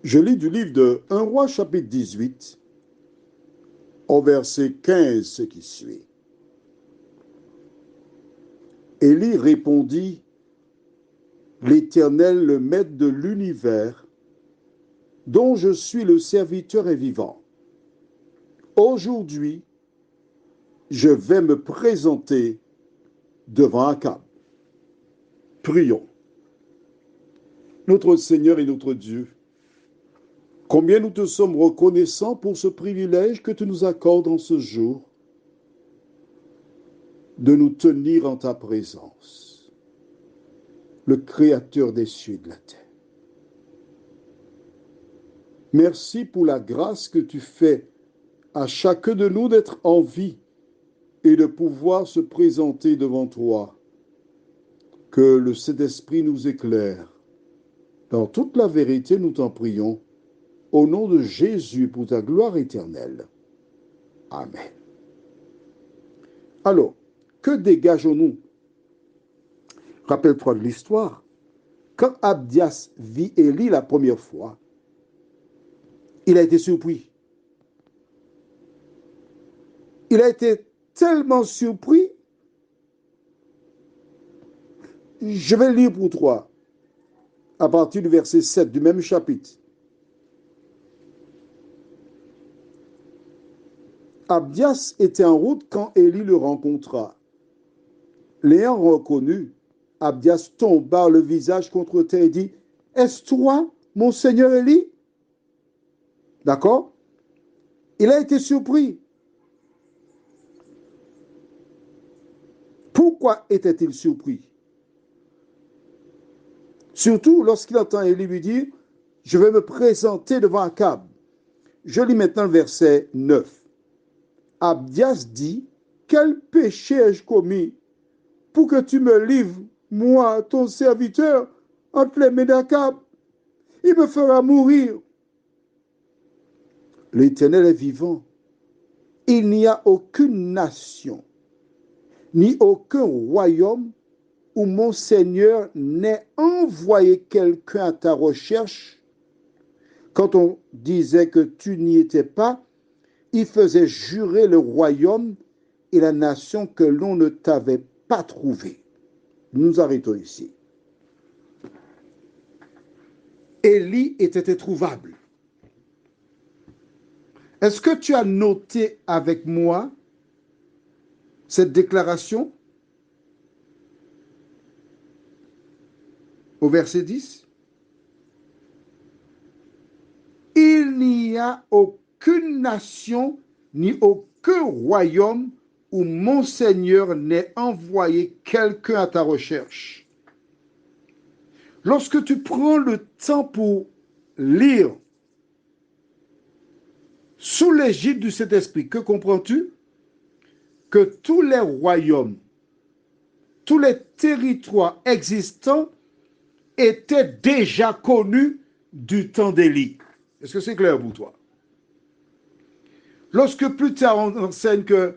Je lis du livre de 1 Roi chapitre 18 au verset 15 ce qui suit. Élie répondit, l'Éternel, le maître de l'univers, dont je suis le serviteur et vivant. Aujourd'hui, je vais me présenter devant Akab. Prions. Notre Seigneur et notre Dieu, combien nous te sommes reconnaissants pour ce privilège que tu nous accordes en ce jour de nous tenir en ta présence, le Créateur des cieux et de la terre. Merci pour la grâce que tu fais à chacun de nous d'être en vie et de pouvoir se présenter devant toi. Que le Saint-Esprit nous éclaire. Dans toute la vérité, nous t'en prions, au nom de Jésus, pour ta gloire éternelle. Amen. Alors, que dégageons-nous? Rappelle-toi de l'histoire. Quand Abdias vit Élie la première fois, il a été surpris. Il a été tellement surpris. Je vais lire pour toi à partir du verset 7 du même chapitre. Abdias était en route quand Élie le rencontra. L'ayant reconnu, Abdias tomba le visage contre terre et dit, « Est-ce toi, mon seigneur Élie ?» D'accord? Il a été surpris. Pourquoi était-il surpris? Surtout lorsqu'il entend Élie lui dire, « Je vais me présenter devant Akab. » Je lis maintenant le verset 9. Abdias dit, « Quel péché ai-je commis pour que tu me livres, moi, ton serviteur, entre les mains d'Akab? Il me fera mourir. » L'Éternel est vivant. Il n'y a aucune nation, ni aucun royaume où mon Seigneur n'ait envoyé quelqu'un à ta recherche. Quand on disait que tu n'y étais pas, il faisait jurer le royaume et la nation que l'on ne t'avait pas trouvé. Nous arrêtons ici. Élie était introuvable. Est-ce que tu as noté avec moi cette déclaration au verset 10? Il n'y a aucune nation ni aucun royaume où mon Seigneur n'ait envoyé quelqu'un à ta recherche. Lorsque tu prends le temps pour lire sous l'égide du Saint-Esprit, que comprends-tu? Que tous les royaumes, tous les territoires existants étaient déjà connus du temps d'Élie. Est-ce que c'est clair pour toi? Lorsque plus tard on enseigne que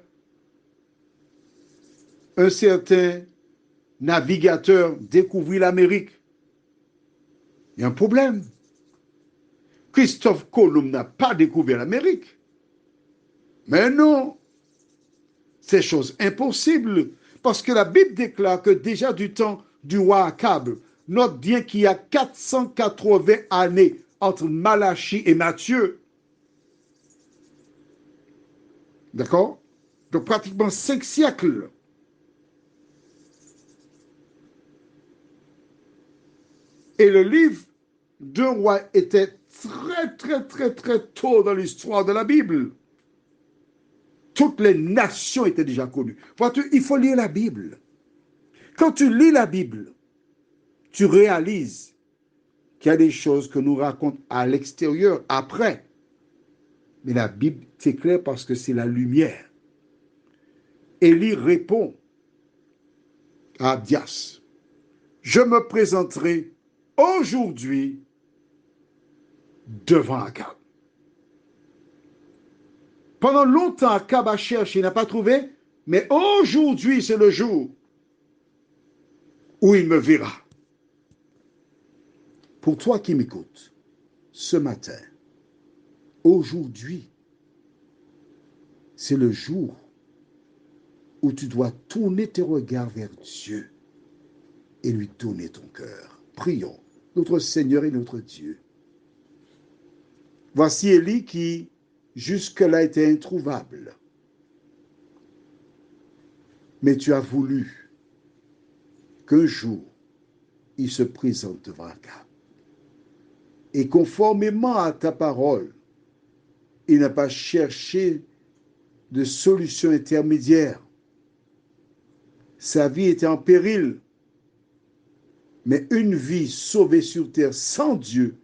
un certain navigateur découvrit l'Amérique, il y a un problème. Christophe Colomb n'a pas découvert l'Amérique. Mais non, c'est chose impossible. Parce que la Bible déclare que déjà du temps du roi Akab, note bien qu'il y a 480 années entre Malachie et Matthieu. D'accord? Donc pratiquement 5 siècles. Et le livre d'un roi était très tôt dans l'histoire de la Bible. Toutes les nations étaient déjà connues. Vois-tu, il faut lire la Bible. Quand tu lis la Bible, tu réalises qu'il y a des choses que nous racontent à l'extérieur, après. Mais la Bible, c'est clair parce que c'est la lumière. Élie répond à Abdias, je me présenterai aujourd'hui devant Akab. Pendant longtemps, Akab a cherché, il n'a pas trouvé, mais aujourd'hui, c'est le jour où il me verra. Pour toi qui m'écoutes, ce matin, aujourd'hui, c'est le jour où tu dois tourner tes regards vers Dieu et lui donner ton cœur. Prions, notre Seigneur et notre Dieu. Voici Élie qui jusque-là était introuvable. Mais tu as voulu qu'un jour, il se présente devant Akab. Et conformément à ta parole, il n'a pas cherché de solution intermédiaire. Sa vie était en péril. Mais une vie sauvée sur terre sans Dieu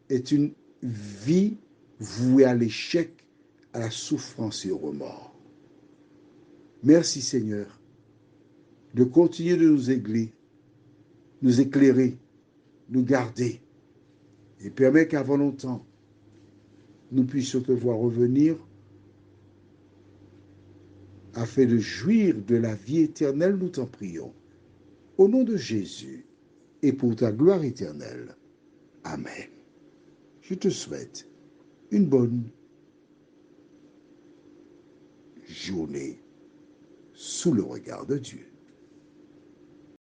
est une vie vouée à l'échec, à la souffrance et au remords. Merci Seigneur de continuer de nous éclairer, nous garder et permettre qu'avant longtemps, nous puissions te voir revenir afin de jouir de la vie éternelle, nous t'en prions. Au nom de Jésus et pour ta gloire éternelle. Amen. Je te souhaite une bonne journée sous le regard de Dieu.